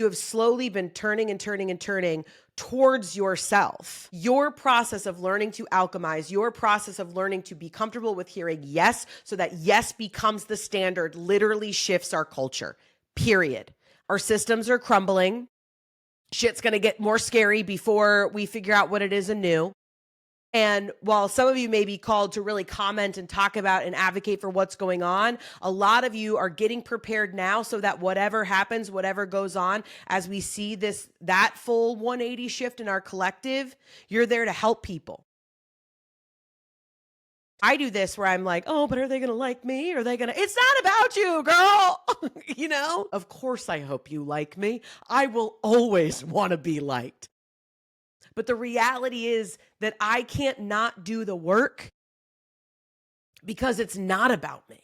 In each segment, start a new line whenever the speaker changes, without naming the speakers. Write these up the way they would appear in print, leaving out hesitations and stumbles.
You have slowly been turning and turning and turning towards yourself. Your process of learning to alchemize, your process of learning to be comfortable with hearing yes, so that yes becomes the standard, literally shifts our culture, period. Our systems are crumbling. Shit's going to get more scary before we figure out what it is anew. And while some of you may be called to really comment and talk about and advocate for what's going on, a lot of you are getting prepared now so that whatever happens, whatever goes on, as we see that full 180 shift in our collective, you're there to help people. I do this where I'm like, oh, but are they going to like me? Are they going to, it's not about you, girl. Of course I hope you like me. I will always want to be liked. But the reality is that I can't not do the work because it's not about me.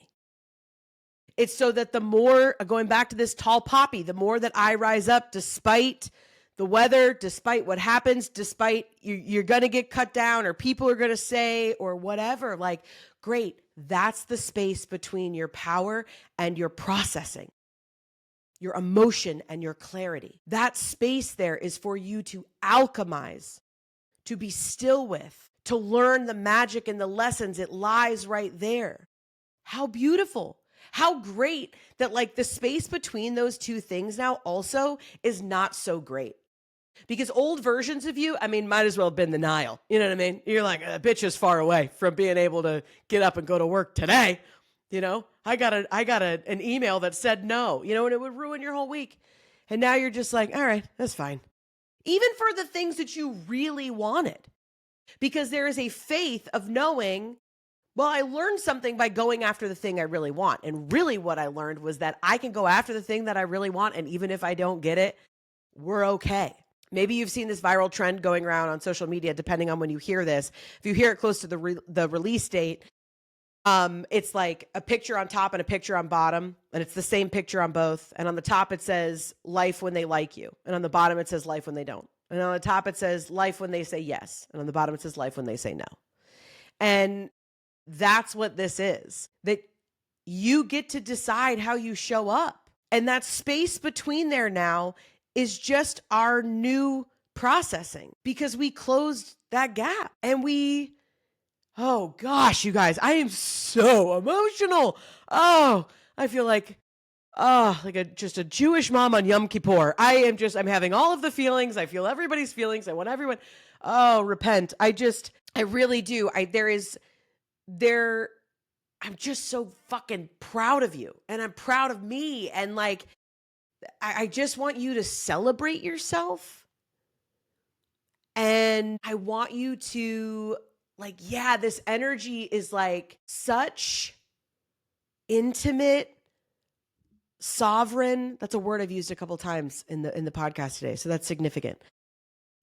It's so that the more, going back to this tall poppy, the more that I rise up despite the weather, despite what happens, despite you're going to get cut down or people are going to say or whatever, like, great, that's the space between your power and your processing, your emotion and your clarity. That space there is for you to alchemize, to be still with, to learn the magic and the lessons. It lies right there. How beautiful. How great that like the space between those two things now also is not so great. Because old versions of you, I mean, might as well have been the Nile. You know what I mean? You're like, a bitch is far away from being able to get up and go to work today. I got an email that said no, and it would ruin your whole week. And now you're just like, all right, that's fine. Even for the things that you really wanted, because there is a faith of knowing, well, I learned something by going after the thing I really want. And really what I learned was that I can go after the thing that I really want. And even if I don't get it, we're okay. Maybe you've seen this viral trend going around on social media, depending on when you hear this. If you hear it close to the release date, it's like a picture on top and a picture on bottom, and it's the same picture on both. And on the top, it says life when they like you. And on the bottom, it says life when they don't. And on the top, it says life when they say yes. And on the bottom, it says life when they say no. And that's what this is, that you get to decide how you show up. And that space between there now is just our new processing, because we closed that gap and oh gosh, you guys, I am so emotional. Oh, I feel like, just a Jewish mom on Yom Kippur. I'm having all of the feelings. I feel everybody's feelings. I want everyone. Oh, repent. I really do. I'm just so fucking proud of you, and I'm proud of me. And like, I just want you to celebrate yourself. And I want you to like, yeah, this energy is like such intimate, sovereign. That's a word I've used a couple times in the podcast today. So that's significant.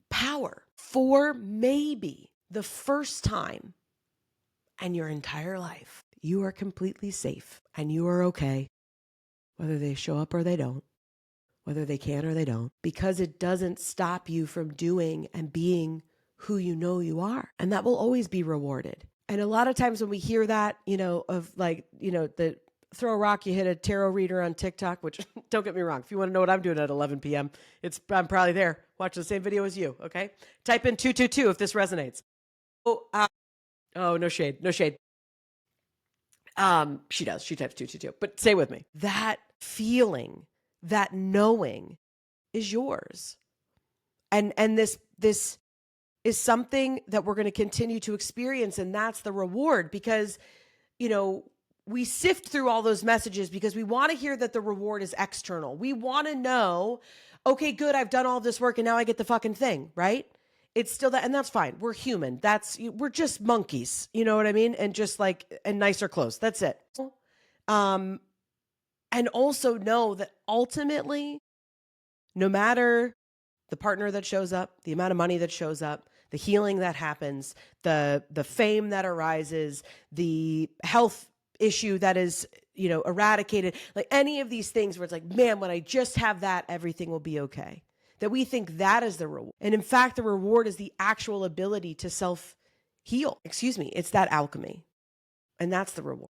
Power for maybe the first time in your entire life. You are completely safe and you are okay, whether they show up or they don't, whether they can or they don't, because it doesn't stop you from doing and being who you know you are. And that will always be rewarded. And a lot of times when we hear that, of like, the throw a rock, you hit a tarot reader on TikTok, which don't get me wrong. If you want to know what I'm doing at 11 p.m., I'm probably there watching the same video as you. Okay. Type in 222 if this resonates. Oh, no shade. No shade. She does. She types 222, but stay with me. That feeling, that knowing is yours. And this is something that we're going to continue to experience. And that's the reward, because, we sift through all those messages because we want to hear that the reward is external. We want to know, okay, good, I've done all this work and now I get the fucking thing, right? It's still that, and that's fine. We're human. We're just monkeys, you know what I mean? And just like, and nicer clothes. That's it. And also know that ultimately, no matter the partner that shows up, the amount of money that shows up, the healing that happens, the fame that arises, the health issue that is, eradicated, like any of these things where it's like, man, when I just have that, everything will be okay. That we think that is the reward. And in fact, the reward is the actual ability to self-heal. It's that alchemy. And that's the reward.